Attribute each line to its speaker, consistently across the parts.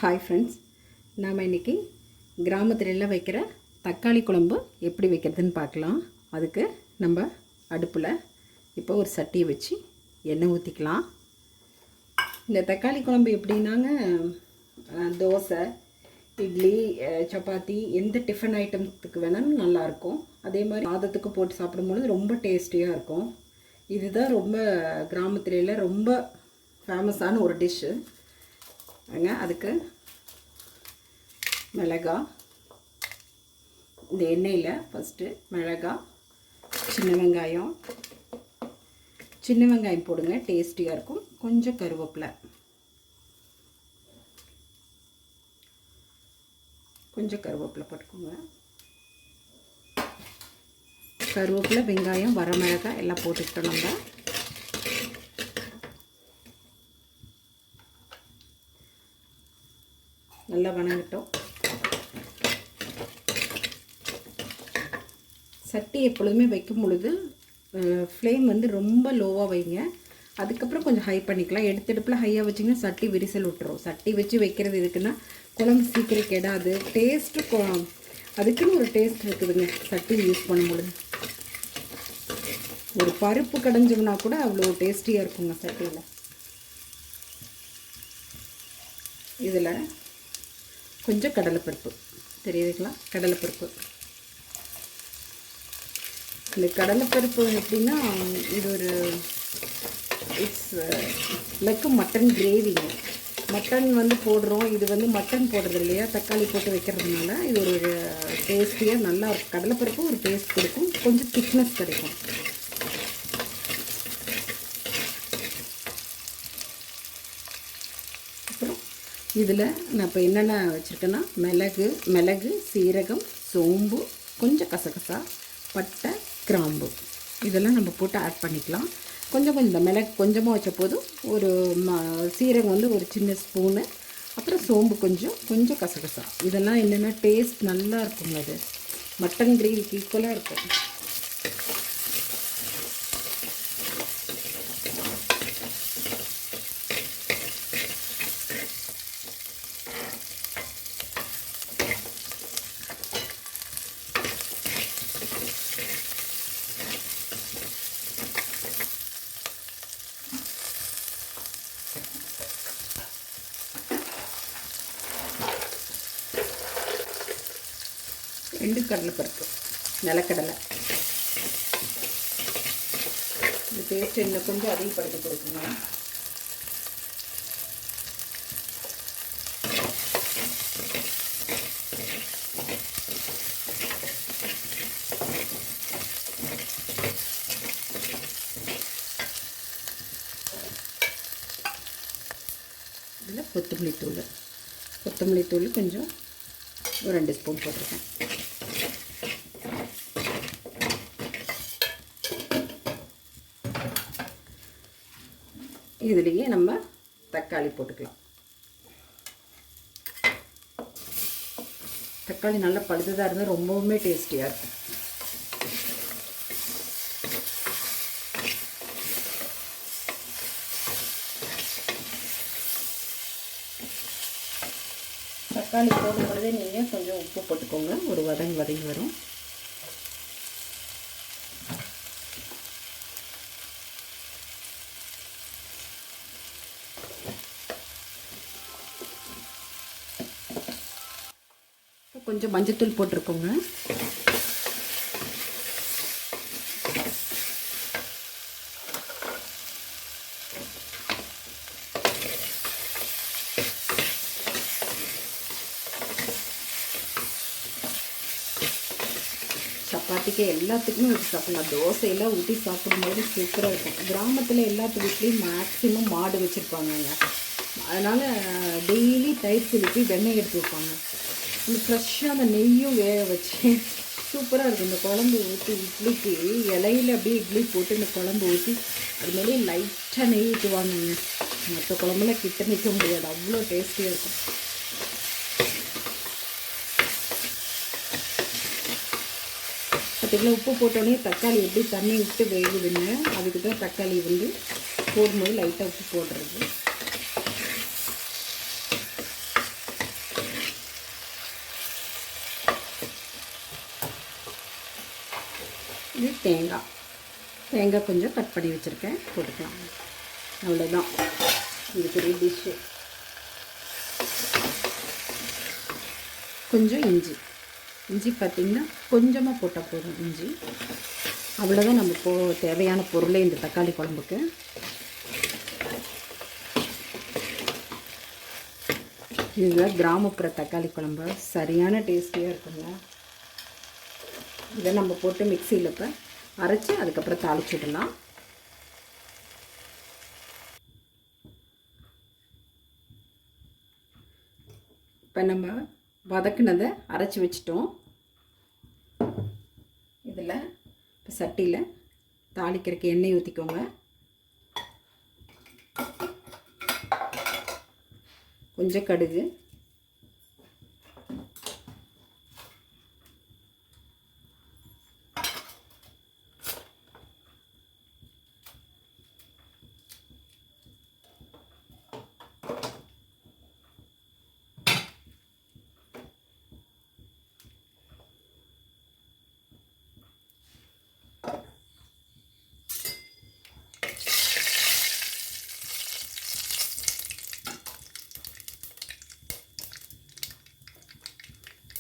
Speaker 1: Hi friends, நாம் இன்றைக்கி கிராமத்துலலாம் வைக்கிற தக்காளி குழம்பு எப்படி வைக்கிறதுன்னு பார்க்கலாம். அதுக்கு நம்ம அடுப்பில் இப்போ ஒரு சட்டியை வச்சு எண்ணெய் ஊற்றிக்கலாம். இந்த தக்காளி குழம்பு எப்படின்னாங்க, தோசை, இட்லி, சப்பாத்தி எந்த டிஃபன் ஐட்டம்ஸுக்கு வேணாலும் நல்லாயிருக்கும். அதே மாதிரி சாதத்துக்கு போட்டு சாப்பிடும்பொழுது ரொம்ப டேஸ்டியாக இருக்கும். இதுதான் ரொம்ப கிராமத்துலலாம் ரொம்ப ஃபேமஸான ஒரு டிஷ்ஷு. அதுக்கு மிளகாய், இந்த எண்ணெயில் ஃபஸ்ட்டு மிளகாய், சின்ன வெங்காயம் போடுங்க, டேஸ்டியாக இருக்கும். கொஞ்சம் கருவேப்பிலை, போட்டுக்கோங்க. கருவேப்பிலை, வெங்காயம், வரமிளகாய் எல்லாம் போட்டுக்கிட்டோம். நம்ம நல்லா வணங்கிட்டோம். சட்டி எப்பொழுதுமே வைக்கும் பொழுது ஃப்ளேம் வந்து ரொம்ப லோவாக வைங்க. அதுக்கப்புறம் கொஞ்சம் ஹை பண்ணிக்கலாம். எடுத்தடுப்பில் ஹையாக வச்சிங்கன்னா சட்டி விரிசல் விட்டுரும். சட்டி வச்சு வைக்கிறது எதுக்குன்னா குழம்பு சீக்கிரம் கெடாது. டேஸ்ட்டு அதுக்குன்னு ஒரு டேஸ்ட் இருக்குதுங்க சட்டி யூஸ் பண்ணும் பொழுது. ஒரு பருப்பு கடைஞ்சோம்னா கூட அவ்வளோ டேஸ்டியாக இருக்குங்க சட்டியில். இதில் கொஞ்சம் கடலைப்பருப்பு தெரியுதுங்களா, கடலைப்பருப்பு. இந்த கடலைப்பருப்பு எப்படின்னா, இது ஒரு லைக் மட்டன் கிரேவிங்க. மட்டன் வந்து போடுறோம், இது வந்து மட்டன் போடுறது இல்லையா, தக்காளி போட்டு வைக்கிறதுனால இது ஒரு டேஸ்டியாக நல்லா இருக்கும். கடலைப்பருப்பு ஒரு டேஸ்ட் கொடுக்கும், கொஞ்சம் திக்னஸ் கிடைக்கும். அப்புறம் இதில் நான் இப்போ என்னென்ன வச்சுருக்கேன்னா, மிளகு, சீரகம், சோம்பு, கொஞ்சம் கசகசா, பட்டை, கிராம்பு இதெல்லாம் நம்ம போட்டு ஆட் பண்ணிக்கலாம். கொஞ்சம் இந்த மிளகு கொஞ்சமாக வச்ச போதும் ஒரு சீரகம் வந்து ஒரு சின்ன ஸ்பூனு, அப்புறம் சோம்பு கொஞ்சம் கசகசா. இதெல்லாம் என்னென்னா டேஸ்ட் நல்லா இருக்குங்க. அது மட்டன் கிரேவிக்கு ஈக்குவலாக இருக்கும். ரெண்டு கடலைப்பருப்பு, நிலக்கடலை. இந்த டேஸ்ட் இன்னும் கொஞ்சம் அதிகப்படுத்தி கொடுக்குங்க. இதில் கொத்தமல்லி தூள் கொஞ்சம் ஒரு 2 ஸ்பூன் போட்டிருக்கேன். இதுலேயே நம்ம தக்காளி போட்டுக்கலாம். தக்காளி நல்லா பழுத்ததாக இருந்தால் ரொம்பவுமே டேஸ்டியாக இருக்கும். தக்காளி போடும் பொழுதே நீங்கள் கொஞ்சம் உப்பு போட்டுக்கோங்க. ஒரு வதங்கி வரும். கொஞ்சம் மஞ்சத்தூள் போட்டிருக்கோங்க. சப்பாத்திக்கு எல்லாத்துக்குமே ஊற்றி சாப்பிடலாம். தோசையெல்லாம் ஊற்றி சாப்பிடும்போது சூப்பராக இருக்கும். கிராமத்தில் எல்லாத்து வீட்லேயும் மேக்ஸிமம் மாடு வச்சுருப்பாங்கங்க. அதனால் டெய்லி தயிர் சிலுப்பி வெண்ணெய் எடுத்து வைப்பாங்க. இந்த ஃப்ரெஷ்ஷாக அந்த நெய்யும் வேக வச்சு சூப்பராக இருக்கும். இந்த குழம்பு ஊற்றி இட்லிக்கு இலையில் அப்படியே இட்லி போட்டு இந்த குழம்பு ஊற்றி அது மேலே லைட்டாக நெய் ஊற்றுவாங்க. மற்ற குழம்புல கிட்ட நிற்க முடியாது, அவ்வளோ டேஸ்டியாக இருக்கும். பார்த்திங்களா, உப்பு போட்டோடனே தக்காளி எப்படி தண்ணி விட்டு வேகுதுங்க. அதுக்கு தான் தக்காளி வந்து போடும்போது லைட்டாக உப்பு போடுறது. இது தேங்காய் கொஞ்சம் கட் பண்ணி வச்சுருக்கேன், போட்டுக்கலாம். அவ்வளோதான், இது பெரிய டிஷ்ஷு. கொஞ்சம் இஞ்சி பார்த்திங்கன்னா கொஞ்சமாக போட்டால் போதும். இஞ்சி அவ்வளோதான் நம்ம தேவையான பொருளே இந்த தக்காளி குழம்புக்கு. இதுதான் கிராமப்புற தக்காளி குழம்பு, சரியான டேஸ்டியாக இருக்குங்க. இதை நம்ம போட்டு மிக்சியில் இப்போ அரைச்சி அதுக்கப்புறம் தாளிச்சு விடலாம். இப்போ நம்ம வதக்குனதை அரைச்சி வச்சிட்டோம். இதில் இப்போ சட்டியில் தாளிக்கிறதுக்கு எண்ணெய் ஊற்றிக்கோங்க. கொஞ்சம் கடுகு,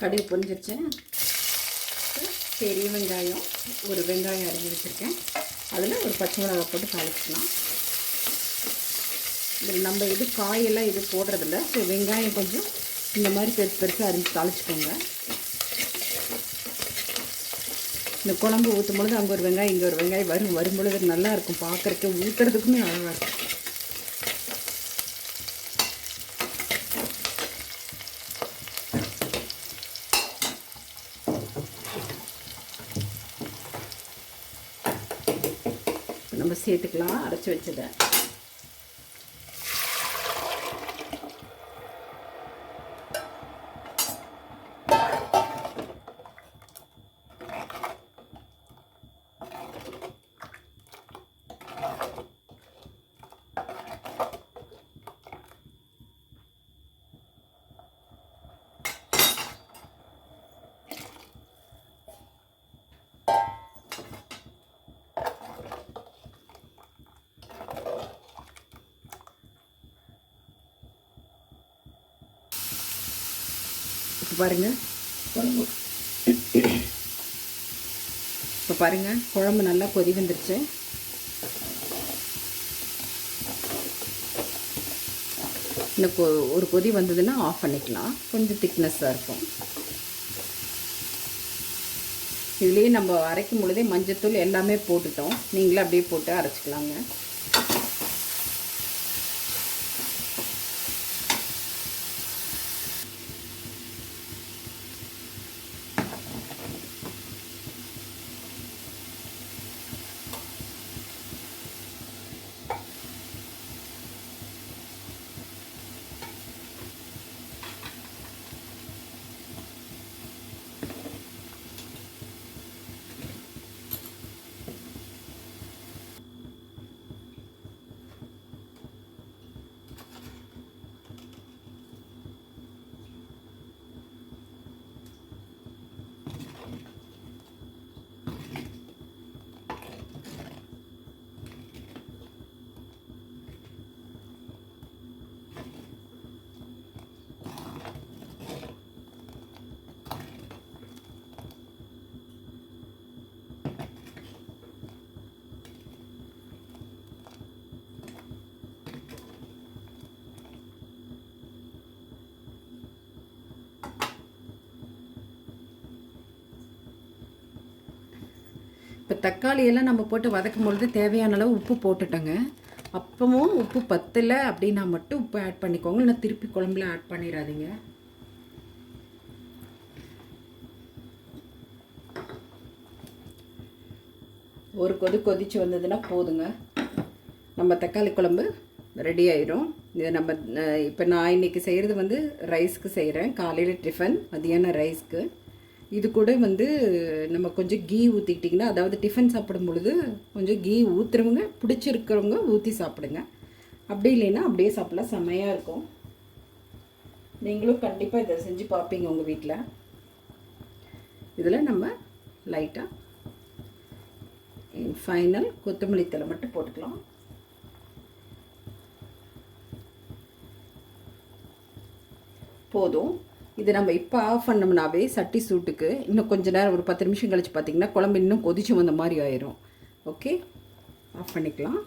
Speaker 1: கடுகு பொரிஞ்சிருச்சு. பெரிய வெங்காயம், ஒரு வெங்காயம் அரிஞ்சு வச்சுருக்கேன், அதில் ஒரு பச்சை மிளகாய் போட்டு தாளிச்சிக்கலாம். இதில் நம்ம காயெல்லாம் போடுறதில்ல. ஸோ வெங்காயம் கொஞ்சம் இந்த மாதிரி பெருசாக அரிஞ்சு தாளிச்சிக்கோங்க. இந்த குழம்பு ஊற்றும் பொழுது அங்கே ஒரு வெங்காயம் இங்கே ஒரு வெங்காயம் வரும்பொழுது நல்லா இருக்கும், பார்க்குறதுக்கு ஊற்றுறதுக்குமே அழகாக இருக்கும். நம்ம சேர்த்துக்கலாம் அரைச்சி வச்சதை. பாருங்கள் குழம்பு, இப்போ பாருங்கள் குழம்பு நல்லா கொதி வந்துருச்சு. இன்னும் ஒரு கொதி வந்ததுன்னா ஆஃப் பண்ணிக்கலாம், கொஞ்சம் திக்னஸ்ஸாக இருக்கும். இதுலேயே நம்ம அரைக்கும் பொழுதே மஞ்சத்தூள் எல்லாமே போட்டுட்டோம், நீங்களும் அப்படியே போட்டு அரைச்சிக்கலாங்க. இப்போ தக்காளியெல்லாம் நம்ம போட்டு வதக்கும் பொழுது தேவையான அளவு உப்பு போட்டுட்டோங்க. அப்பவும் உப்பு பத்தலை அப்படின்னா மட்டும் உப்பு ஆட் பண்ணிக்கோங்க, இல்லைன்னா திருப்பி குழம்புல ஆட் பண்ணிடாதீங்க. ஒரு கொதிச்சு வந்ததுன்னா போதுங்க, நம்ம தக்காளி குழம்பு ரெடி ஆயிடும். இதை நம்ம இப்போ நான் இன்றைக்கி செய்கிறது ரைஸ்க்கு செய்கிறேன், காலையில் டிஃபன், மதியானம் ரைஸ்க்கு. இது கூட நம்ம கொஞ்சம் கீ ஊற்றிக்கிட்டிங்கன்னா, அதாவது டிஃபன் சாப்பிடும் பொழுது கொஞ்சம் கீ ஊற்றுறவங்க, பிடிச்சிருக்கிறவங்க ஊற்றி சாப்பிடுங்க. அப்படி இல்லைன்னா அப்படியே சாப்பிடலாம், செம்மையாக இருக்கும். நீங்களும் கண்டிப்பாக இதை செஞ்சு பார்ப்பீங்க உங்கள் வீட்டில். இதில் நம்ம லைட்டாக ஃபைனல் கொத்தமல்லி தழை மட்டும் போட்டுக்கலாம். போதும். இது நம்ம இப்போ ஆஃப் பண்ணோம்னாவே சட்டி சூட்டுக்கு இன்னும் கொஞ்ச நேரம் ஒரு 10 நிமிஷம் கழித்து பார்த்திங்கன்னா குழம்பு இன்னும் கொதிச்சு வந்த மாதிரி ஆயிரும். ஓகே, ஆஃப் பண்ணிக்கலாம்.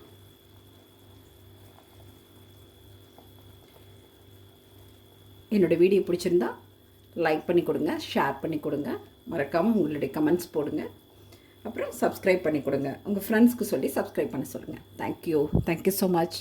Speaker 1: என்னோடய வீடியோ பிடிச்சிருந்தா லைக் பண்ணி கொடுங்க, ஷேர் பண்ணி கொடுங்க, மறக்காமல் உங்களுடைய கமெண்ட்ஸ் போடுங்க. அப்புறம் சப்ஸ்கிரைப் பண்ணி கொடுங்க. உங்கள் ஃப்ரெண்ட்ஸ்க்கு சொல்லி சப்ஸ்கிரைப் பண்ண சொல்லுங்கள். Thank you so much.